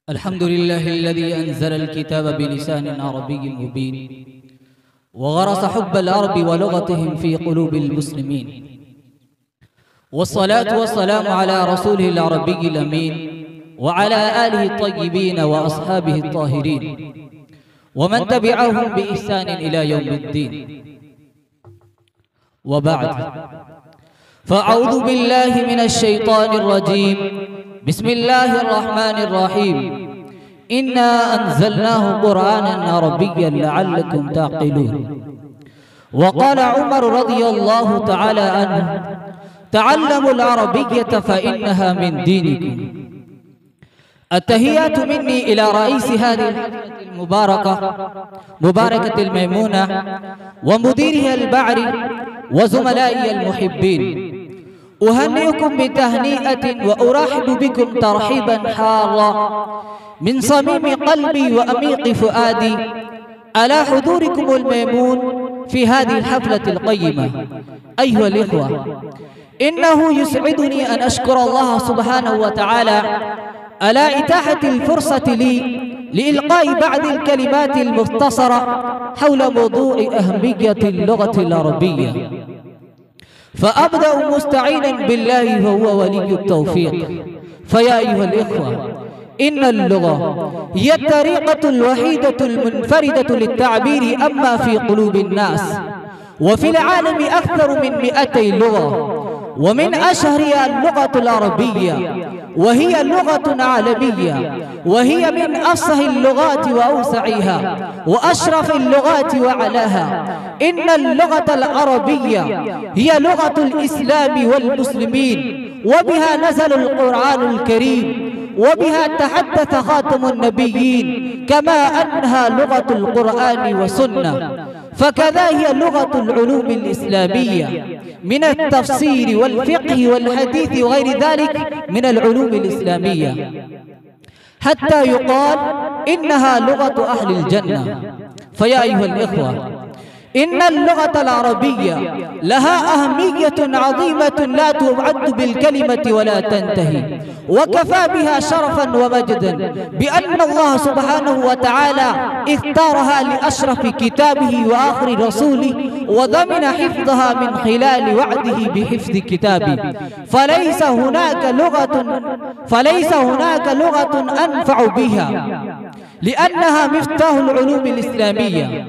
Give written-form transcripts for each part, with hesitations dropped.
الحمد لله الذي أنزل الكتاب بلسان عربي مبين وغرس حب العرب ولغتهم في قلوب المسلمين، والصلاة والسلام على رسوله العربي الأمين وعلى آله الطيبين وأصحابه الطاهرين ومن تبعهم بإحسان إلى يوم الدين. وبعد، فأعوذ بالله من الشيطان الرجيم. بسم الله الرحمن الرحيم. إنا أنزلناه قرآنا عربيا لعلكم تعقلون. وقال عمر رضي الله تعالى عنه: تعلموا العربية فإنها من دينكم. التحيات مني إلى رئيس هذه الحفلة المباركة الميمونة ومديرها البعري وزملائي المحبين. أهنئكم بتهنئة وأرحب بكم ترحيبا حارا من صميم قلبي وأميق فؤادي على حضوركم الميمون في هذه الحفلة القيمة. أيها الإخوة، إنه يسعدني أن أشكر الله سبحانه وتعالى على إتاحة الفرصة لي لإلقاء بعض الكلمات المختصرة حول موضوع أهمية اللغة العربية. فأبدأ مستعينا بالله وهو ولي التوفيق. فيا أيها الإخوة، إن اللغة هي الطريقة الوحيدة المنفردة للتعبير أما في قلوب الناس. وفي العالم أكثر من 200 لغة، ومن أشهرها اللغة العربية، وهي لغة عالمية، وهي من أفصح اللغات وأوسعها وأشرف اللغات وعلاها. إن اللغة العربية هي لغة الإسلام والمسلمين، وبها نزل القرآن الكريم، وبها تحدث خاتم النبيين، كما أنها لغة القرآن والسنة. فكذا هي لغة العلوم الإسلامية من التفسير والفقه والحديث وغير ذلك من العلوم الإسلامية، حتى يقال إنها لغة أهل الجنة. فيا أيها الإخوة، إن اللغة العربية لها أهمية عظيمة لا تعد بالكلمة ولا تنتهي، وكفى بها شرفا ومجدا بأن الله سبحانه وتعالى اختارها لأشرف كتابه وآخر رسوله، وضمن حفظها من خلال وعده بحفظ كتابه. فليس هناك لغة أنفع بها، لأنها مفتاح العلوم الإسلامية.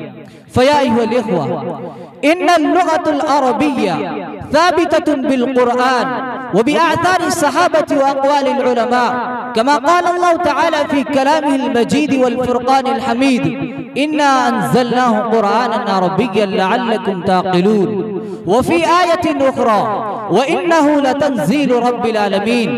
فيا أيها الإخوة، إن اللغة العربية ثابتة بالقرآن وبآثار الصحابة وأقوال العلماء، كما قال الله تعالى في كلامه المجيد والفرقان الحميد: إنا أنزلناه قرآنا عربيا لعلكم تعقلون. وفي آية أخرى: وإنه لتنزيل رب العالمين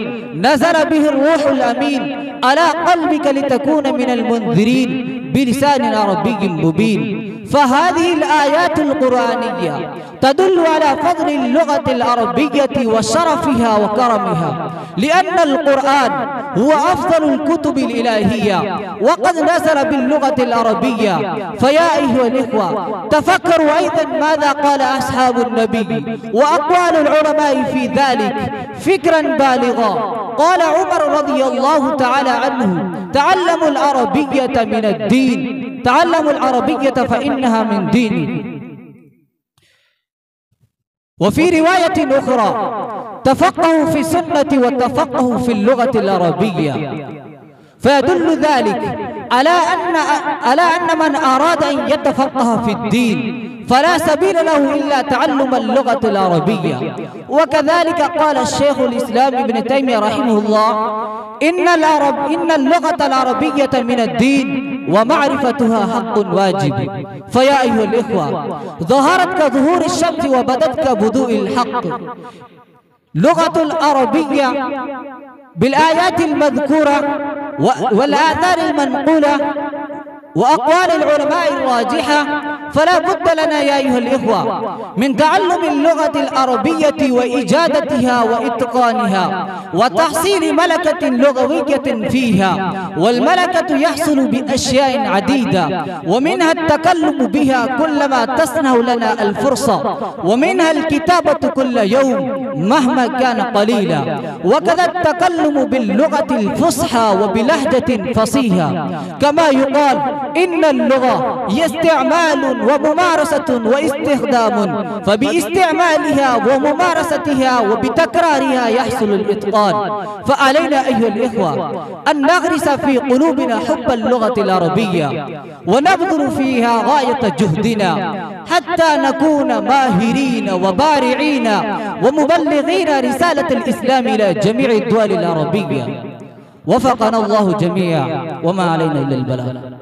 نزل به الروح الأمين على قلبك لتكون من المنذرين بلسان عربي مبين. فهذه الآيات القرآنية تدل على فضل اللغة العربية وشرفها وكرمها، لأن القرآن هو أفضل الكتب الإلهية وقد نزل باللغة العربية. فيا أيها الإخوة، تفكروا أيضا ماذا قال أصحاب النبي وأقوال العلماء في ذلك فكرا بالغا. قال عمر رضي الله تعالى عنه: تعلموا العربية من الدين، تعلموا العربية فإنها من ديني. وفي رواية أخرى: تفقهوا في السنة وتفقهوا في اللغة العربية. فيدل ذلك على أن من أراد أن يتفقه في الدين فلا سبيل له إلا تعلم اللغة العربية. وكذلك قال الشيخ الإسلام ابن تيمية رحمه الله: إن اللغة العربية من الدين ومعرفتها حق واجب. فيا أيها الإخوة، ظهرت كظهور الشمس وبدت كبدوء الحق. لغة العربية بالآيات المذكورة والآثار المنقولة وأقوال العلماء الراجحة فلا بد لنا يا أيها الإخوة من تعلم اللغة العربية وإجادتها وإتقانها وتحصيل ملكة لغوية فيها. والملكة يحصل بأشياء عديدة، ومنها التكلم بها كلما تسنه لنا الفرصة، ومنها الكتابة كل يوم مهما كان قليلا، وكذا التكلم باللغة الفصحى وبلهجة فصيحة. كما يقال إن اللغة هي استعمال وممارسة واستخدام، فباستعمالها وممارستها وبتكرارها يحصل الإتقان. فعلينا أيها الإخوة أن نغرس في قلوبنا حب اللغة العربية ونبذل فيها غاية جهدنا حتى نكون ماهرين وبارعين ومبلغين رسالة الإسلام إلى جميع الدول العربية. وفقنا الله جميعا، وما علينا إلا البلاغ.